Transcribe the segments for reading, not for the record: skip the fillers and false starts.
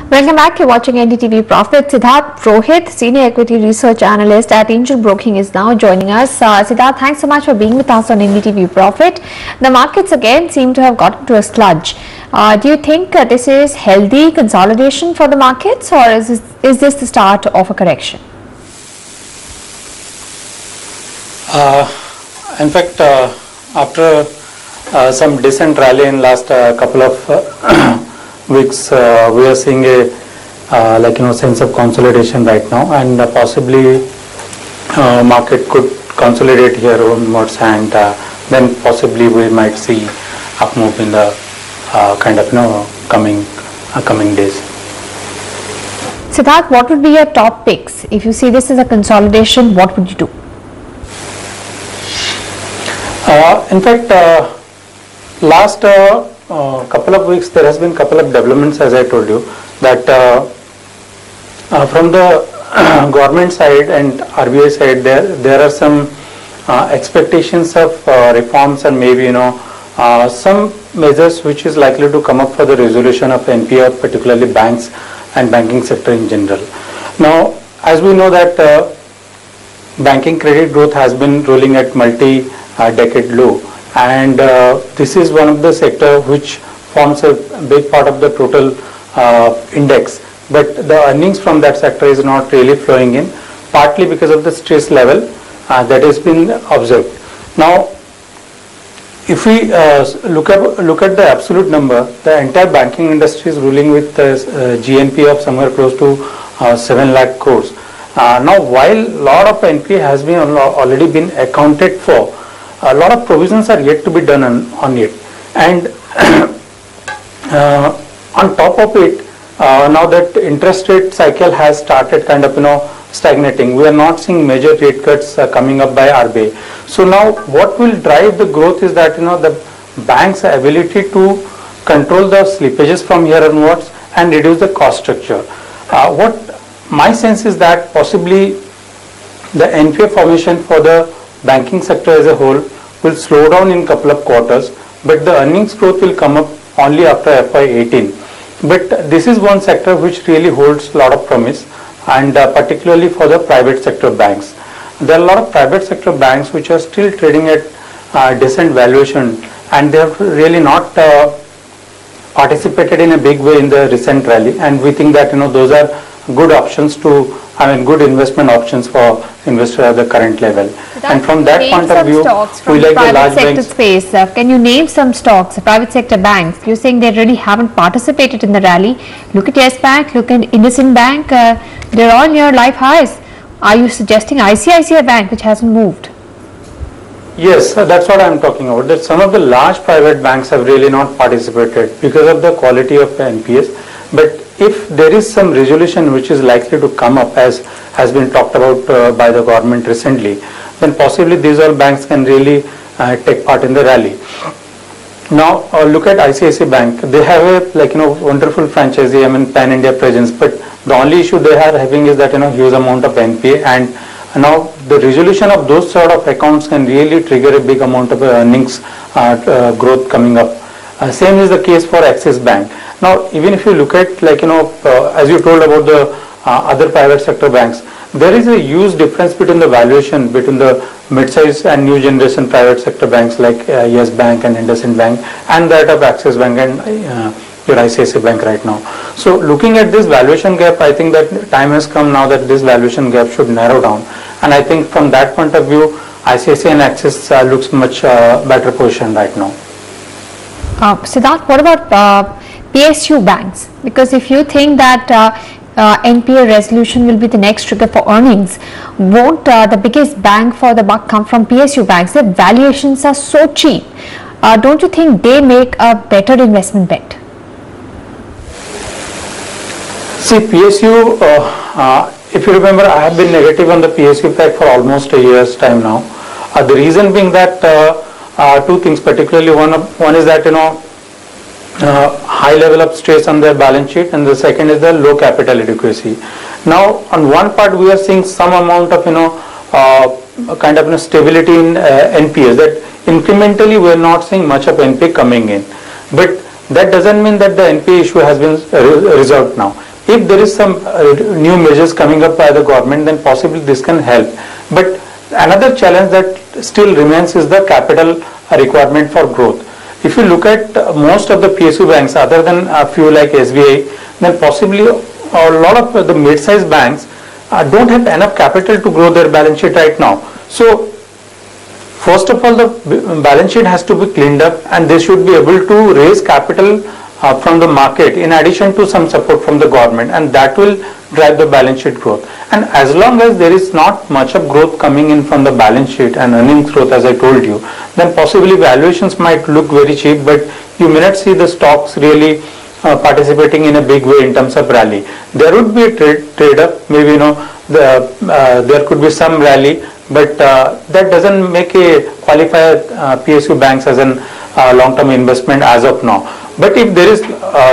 Welcome back. You're watching NDTV Profit. Siddharth Rohit, Senior Equity Research Analyst at Angel Broking, is now joining us. Siddharth, thanks so much for being with us on NDTV Profit. The markets again seem to have gotten to a sludge. Do you think this is healthy consolidation for the markets, or is this the start of a correction? In fact, after some decent rally in last couple of weeks, we are seeing a sense of consolidation right now, and possibly market could consolidate here onwards, and then possibly we might see up move in the coming days. Siddharth, what would be your top picks? If you see this as a consolidation, what would you do? In fact, last couple of weeks there has been couple of developments, as I told you, that from the government side and RBI side there are some expectations of reforms and maybe some measures which is likely to come up for the resolution of NPA, particularly banks and banking sector in general. Now, as we know that banking credit growth has been rolling at multi-decade low, and this is one of the sector which forms a big part of the total index, but the earnings from that sector is not really flowing in, partly because of the stress level that has been observed. Now, if we look at the absolute number, the entire banking industry is ruling with GNP of somewhere close to 7 lakh crores. Now, while a lot of NPA has been already been accounted for, a lot of provisions are yet to be done on it, and on top of it, now that interest rate cycle has started stagnating, we are not seeing major rate cuts coming up by RBI. So now what will drive the growth is that the bank's ability to control the slippages from here onwards and reduce the cost structure. What my sense is that possibly the NPA formation for the banking sector as a whole will slow down in couple of quarters, but the earnings growth will come up only after FY18. But this is one sector which really holds a lot of promise, and particularly for the private sector banks. There are a lot of private sector banks which are still trading at decent valuation, and they have really not participated in a big way in the recent rally, and we think that those are good options to, good investment options for investors at the current level. And from that point of view, we like the large banks. Space. Can you name some stocks, private sector banks? You're saying they really haven't participated in the rally. Look at Yes Bank, look at IndusInd Bank. They're all near life highs. Are you suggesting ICICI Bank, which hasn't moved? Yes, that's what I'm talking about. That some of the large private banks have really not participated because of the quality of the NPS. But if there is some resolution which is likely to come up, as has been talked about by the government recently, then possibly these all banks can really take part in the rally. Now look at ICICI Bank. They have a wonderful franchisee, pan-India presence, but the only issue they are having is that huge amount of NPA, and now the resolution of those sort of accounts can really trigger a big amount of earnings growth coming up. Same is the case for Axis Bank. Now, even if you look at as you told about the other private sector banks, there is a huge difference between the valuation between the mid-size and new generation private sector banks like Yes Bank and IndusInd Bank, and that of Axis Bank and your ICICI Bank right now. So looking at this valuation gap, I think that time has come now that this valuation gap should narrow down, and I think from that point of view, ICICI and Axis looks much better position right now. Siddharth, what about PSU banks? Because if you think that NPA resolution will be the next trigger for earnings, won't the biggest bang for the buck come from PSU banks? Their valuations are so cheap. Don't you think they make a better investment bet? See, PSU, if you remember, I have been negative on the PSU pack for almost a year's time now. The reason being that two things, particularly one is that high level of stress on their balance sheet, and the second is the low capital adequacy. Now, on one part, we are seeing some amount of stability in NPAs. That incrementally we are not seeing much of NPA coming in, but that doesn't mean that the NPA issue has been resolved now. if there is some new measures coming up by the government, then possibly this can help. But another challenge that still remains is the capital requirement for growth. If you look at most of the PSU banks, other than a few like SBI, then possibly a lot of the mid-sized banks don't have enough capital to grow their balance sheet right now. So first of all, the balance sheet has to be cleaned up, and they should be able to raise capital from the market in addition to some support from the government, and that will drive the balance sheet growth. And as long as there is not much of growth coming in from the balance sheet and earnings growth, as I told you, then possibly valuations might look very cheap, but you may not see the stocks really participating in a big way in terms of rally. There would be a trade up, maybe there could be some rally, but that doesn't make a qualify PSU banks as an long-term investment as of now. But if there is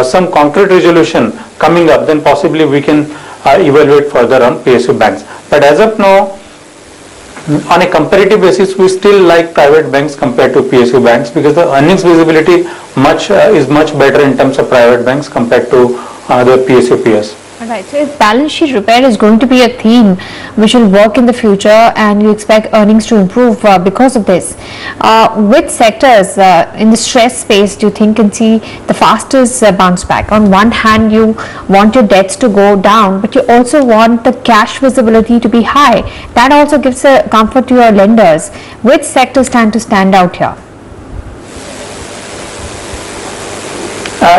some concrete resolution coming up, then possibly we can evaluate further on PSU banks. But as of now, on a comparative basis, we still like private banks compared to PSU banks, because the earnings visibility is much better in terms of private banks compared to the PSU peers. Alright, so if balance sheet repair is going to be a theme which will work in the future, and you expect earnings to improve because of this, which sectors in the stress space do you think can see the fastest bounce back? On one hand, you want your debts to go down, but you also want the cash visibility to be high. That also gives a comfort to your lenders. Which sectors stand to stand out here?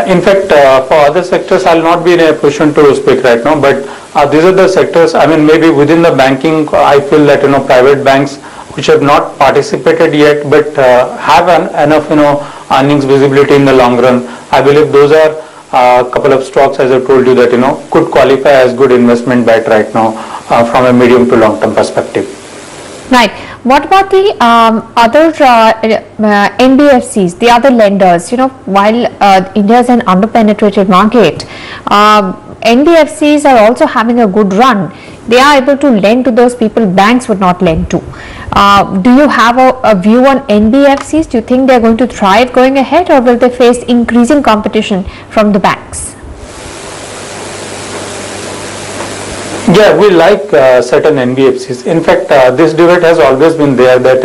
In fact, for other sectors, I'll not be in a position to speak right now, but these are the sectors, I mean, maybe within the banking, I feel that, private banks which have not participated yet, but have enough, earnings visibility in the long run. I believe those are a couple of stocks, as I told you, that, could qualify as good investment bet right now from a medium to long term perspective. Right. What about the other NBFCs, the other lenders? While India is an underpenetrated market, NBFCs are also having a good run. They are able to lend to those people banks would not lend to. Do you have a view on NBFCs? Do you think they are going to thrive going ahead, or will they face increasing competition from the banks? Yeah, we like certain NBFCs. In fact, this debate has always been there, that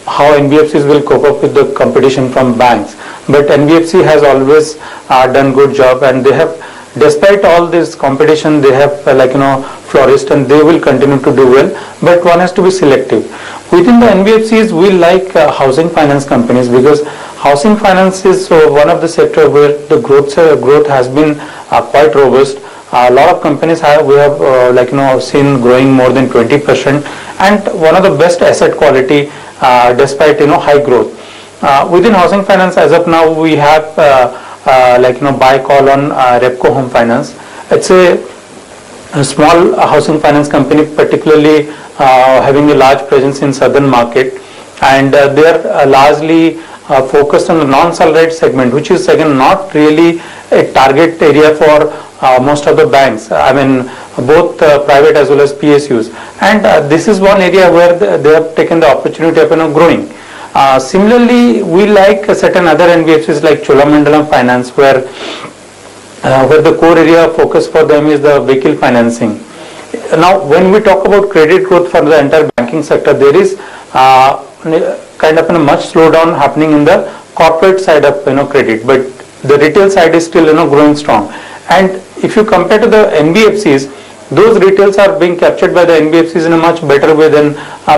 how NBFCs will cope up with the competition from banks. But NBFC has always done good job, and they have, despite all this competition, they have flourished, and they will continue to do well. But one has to be selective. Within the NBFCs, we like housing finance companies, because housing finance is one of the sector where the growth has been quite robust. A lot of companies we have seen growing more than 20%, and one of the best asset quality despite high growth. Within housing finance, as of now, we have buy call on Repco Home Finance. It's a small housing finance company, particularly having a large presence in southern market, and they are largely focused on the non-salaried segment, which is again not really a target area for most of the banks, I mean both private as well as PSUs, and this is one area where they have taken the opportunity of growing. Similarly, we like certain other NBFCs like Cholamandalam Finance, where the core area of focus for them is the vehicle financing. Now, when we talk about credit growth for the entire banking sector, there is kind of a much slowdown happening in the corporate side of credit, but the retail side is still growing strong. And if you compare to the NBFCs, those retails are being captured by the NBFCs in a much better way than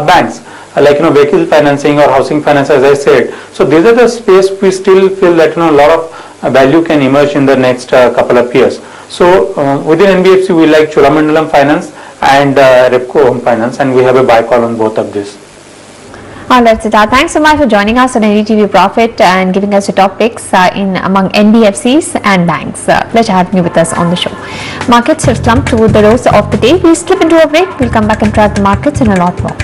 banks, like vehicle financing or housing finance, as I said. So these are the space we still feel that a lot of value can emerge in the next couple of years. So within NBFC, we like Cholamandalam Finance and Repco Home Finance, and we have a buy call on both of these. Alright, Siddharth, thanks so much for joining us on NDTV Profit and giving us your top picks among NBFCs and banks. Pleasure having you with us on the show. Markets have slumped toward the lows of the day. We'll slip into a break. We'll come back and track the markets and a lot more.